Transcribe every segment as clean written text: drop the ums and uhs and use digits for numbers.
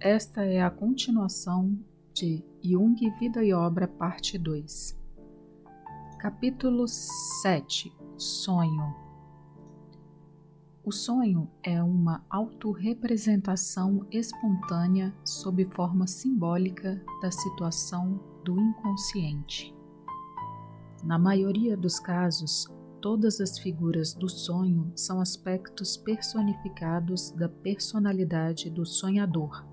Esta é a continuação de Jung, Vida e Obra, parte 2. Capítulo 7. Sonho. O sonho é uma autorrepresentação espontânea sob forma simbólica da situação do inconsciente. Na maioria dos casos, todas as figuras do sonho são aspectos personificados da personalidade do sonhador,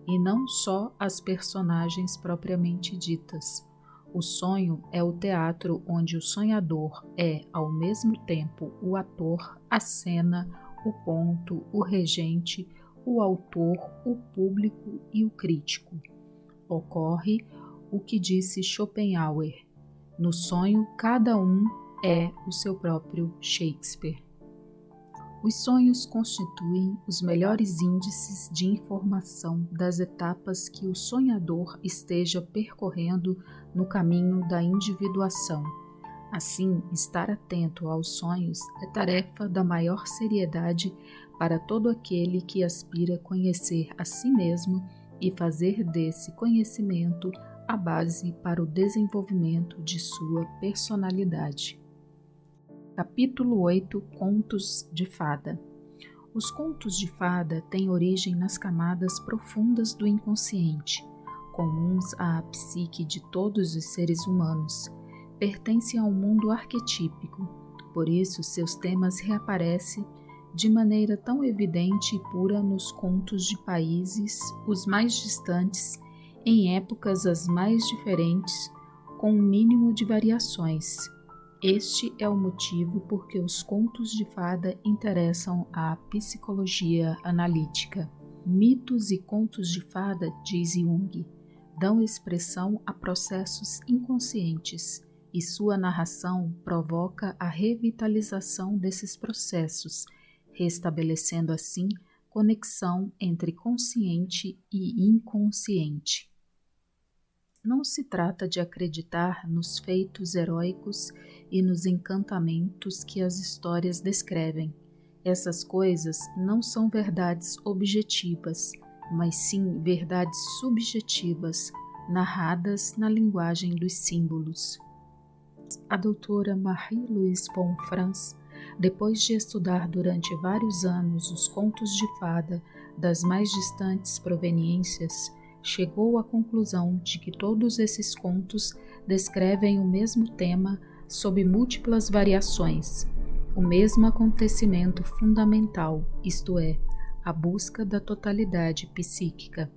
e não só as personagens propriamente ditas. O sonho é o teatro onde o sonhador é, ao mesmo tempo, o ator, a cena, o ponto, o regente, o autor, o público e o crítico. Ocorre o que disse Schopenhauer: no sonho, cada um é o seu próprio Shakespeare. Os sonhos constituem os melhores índices de informação das etapas que o sonhador esteja percorrendo no caminho da individuação. Assim, estar atento aos sonhos é tarefa da maior seriedade para todo aquele que aspira conhecer a si mesmo e fazer desse conhecimento a base para o desenvolvimento de sua personalidade. Capítulo 8. Contos de Fada. Os contos de fada têm origem nas camadas profundas do inconsciente, comuns à psique de todos os seres humanos. Pertencem ao mundo arquetípico, por isso seus temas reaparecem de maneira tão evidente e pura nos contos de países os mais distantes, em épocas as mais diferentes, com um mínimo de variações. Este é o motivo por que os contos de fada interessam à psicologia analítica. Mitos e contos de fada, diz Jung, dão expressão a processos inconscientes, e sua narração provoca a revitalização desses processos, restabelecendo assim conexão entre consciente e inconsciente. Não se trata de acreditar nos feitos heróicos e nos encantamentos que as histórias descrevem. Essas coisas não são verdades objetivas, mas sim verdades subjetivas, narradas na linguagem dos símbolos. A doutora Marie-Louise Bonfrance, depois de estudar durante vários anos os contos de fada das mais distantes proveniências, chegou à conclusão de que todos esses contos descrevem o mesmo tema sob múltiplas variações, o mesmo acontecimento fundamental, isto é, a busca da totalidade psíquica.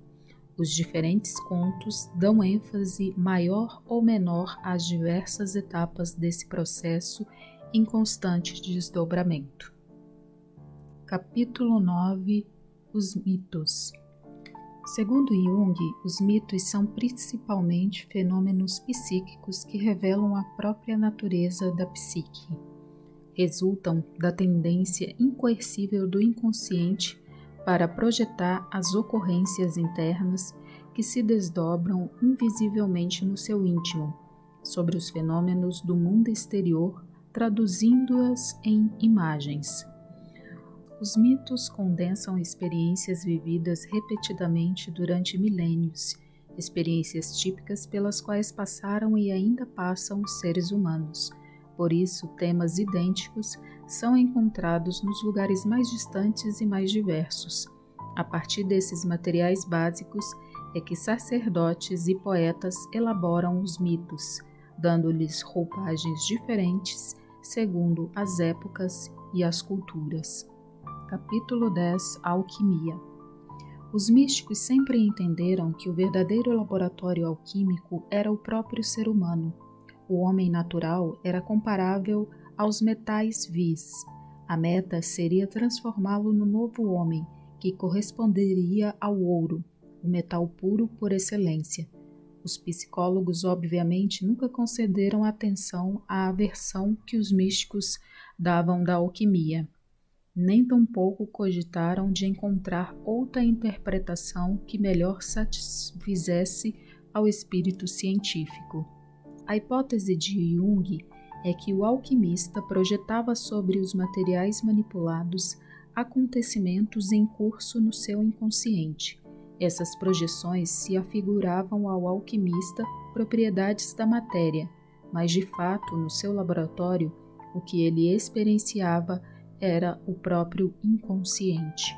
Os diferentes contos dão ênfase maior ou menor às diversas etapas desse processo em constante desdobramento. Capítulo 9. Os mitos. Segundo Jung, os mitos são principalmente fenômenos psíquicos que revelam a própria natureza da psique. Resultam da tendência incoercível do inconsciente para projetar as ocorrências internas que se desdobram invisivelmente no seu íntimo, sobre os fenômenos do mundo exterior, traduzindo-as em imagens. Os mitos condensam experiências vividas repetidamente durante milênios, experiências típicas pelas quais passaram e ainda passam os seres humanos. Por isso, temas idênticos são encontrados nos lugares mais distantes e mais diversos. A partir desses materiais básicos é que sacerdotes e poetas elaboram os mitos, dando-lhes roupagens diferentes segundo as épocas e as culturas. Capítulo 10. Alquimia. Os místicos sempre entenderam que o verdadeiro laboratório alquímico era o próprio ser humano. O homem natural era comparável aos metais vis. A meta seria transformá-lo no novo homem, que corresponderia ao ouro, o metal puro por excelência. Os psicólogos, obviamente, nunca concederam atenção à aversão que os místicos davam da alquimia. Nem tampouco cogitaram de encontrar outra interpretação que melhor satisfizesse ao espírito científico. A hipótese de Jung é que o alquimista projetava sobre os materiais manipulados acontecimentos em curso no seu inconsciente, Essas projeções se afiguravam ao alquimista propriedades da matéria, mas de fato, no seu laboratório, o que ele experienciava era o próprio inconsciente.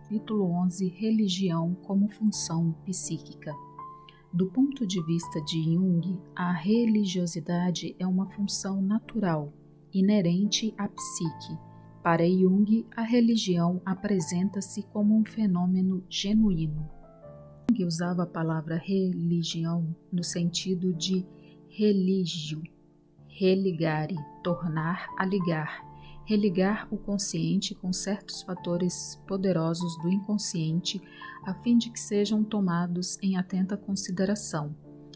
Capítulo 11. Religião como função psíquica. Do ponto de vista de Jung, a religiosidade é uma função natural, inerente à psique. Para Jung, a religião apresenta-se como um fenômeno genuíno. Jung usava a palavra religião no sentido de religio, religare, tornar a ligar, religar o consciente com certos fatores poderosos do inconsciente a fim de que sejam tomados em atenta consideração.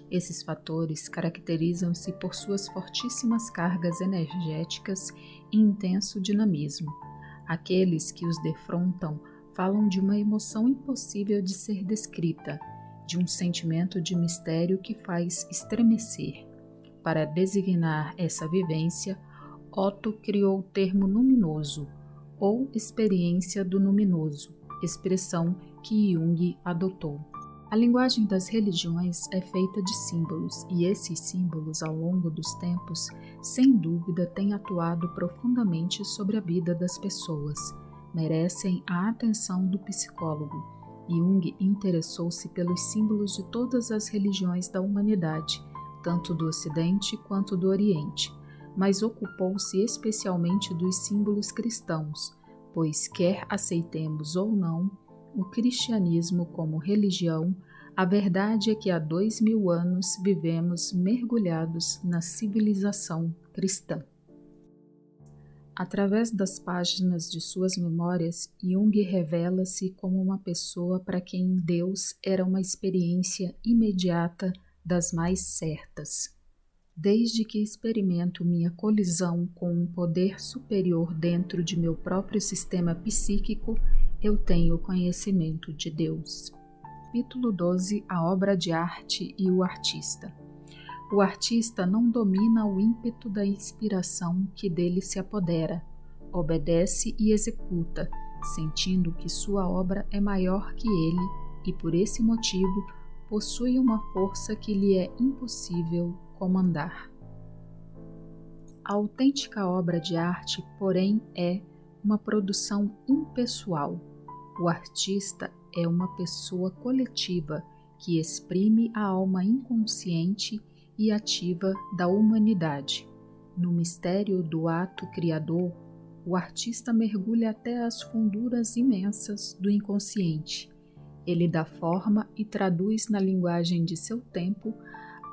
Esses fatores caracterizam-se por suas fortíssimas cargas energéticas e intenso dinamismo. Aqueles que os defrontam falam de uma emoção impossível de ser descrita, de um sentimento de mistério que faz estremecer. Para designar essa vivência, Otto criou o termo luminoso, ou experiência do luminoso, expressão que Jung adotou. A linguagem das religiões é feita de símbolos, e esses símbolos, ao longo dos tempos, sem dúvida têm atuado profundamente sobre a vida das pessoas. Merecem a atenção do psicólogo. Jung interessou-se pelos símbolos de todas as religiões da humanidade, tanto do Ocidente quanto do Oriente, mas ocupou-se especialmente dos símbolos cristãos, pois quer aceitemos ou não o cristianismo como religião, a verdade é que há 2000 anos vivemos mergulhados na civilização cristã. Através das páginas de suas memórias, Jung revela-se como uma pessoa para quem Deus era uma experiência imediata das mais certas. Desde que experimento minha colisão com um poder superior dentro de meu próprio sistema psíquico, eu tenho conhecimento de Deus. Capítulo 12. A obra de arte e o artista. O artista não domina o ímpeto da inspiração que dele se apodera, obedece e executa, sentindo que sua obra é maior que ele e, por esse motivo, possui uma força que lhe é impossível comandar. A autêntica obra de arte, porém, é uma produção impessoal. O artista é uma pessoa coletiva que exprime a alma inconsciente e ativa da humanidade. No mistério do ato criador, o artista mergulha até as funduras imensas do inconsciente. Ele dá forma e traduz na linguagem de seu tempo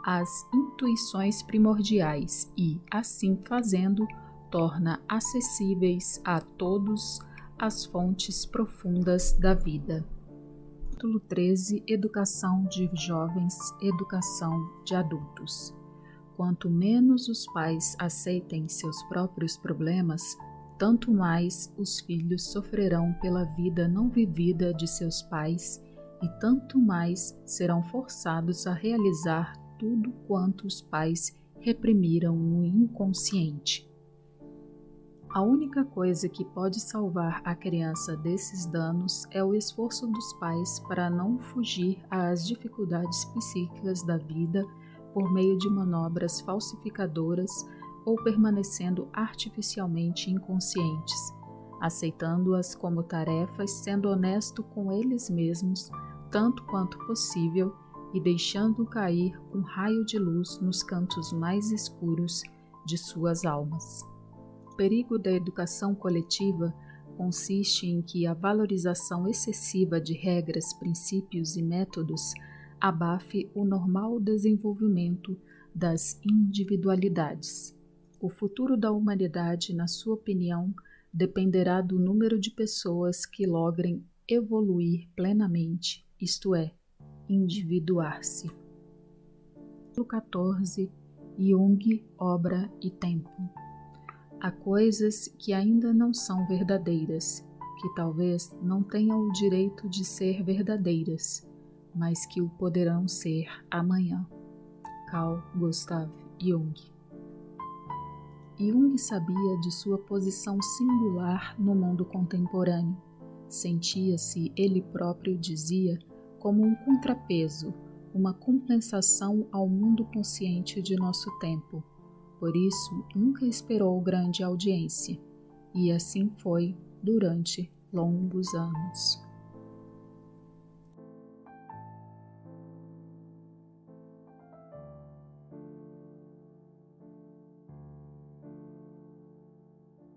as intuições primordiais e, assim fazendo, torna acessíveis a todos as fontes profundas da vida. Capítulo 13. Educação de jovens, educação de adultos. Quanto menos os pais aceitem seus próprios problemas, tanto mais os filhos sofrerão pela vida não vivida de seus pais e tanto mais serão forçados a realizar tudo quanto os pais reprimiram no inconsciente. A única coisa que pode salvar a criança desses danos é o esforço dos pais para não fugir às dificuldades psíquicas da vida por meio de manobras falsificadoras ou permanecendo artificialmente inconscientes, aceitando-as como tarefas, sendo honesto com eles mesmos, tanto quanto possível, e deixando cair um raio de luz nos cantos mais escuros de suas almas. O perigo da educação coletiva consiste em que a valorização excessiva de regras, princípios e métodos abafe o normal desenvolvimento das individualidades. O futuro da humanidade, na sua opinião, dependerá do número de pessoas que logrem evoluir plenamente, isto é, individuar-se. Capítulo 14. Jung, obra e tempo. Há coisas que ainda não são verdadeiras, que talvez não tenham o direito de ser verdadeiras, mas que o poderão ser amanhã. Carl Gustav Jung. Jung sabia de sua posição singular no mundo contemporâneo. Sentia-se, ele próprio dizia, como um contrapeso, uma compensação ao mundo consciente de nosso tempo. Por isso, nunca esperou grande audiência, e assim foi durante longos anos.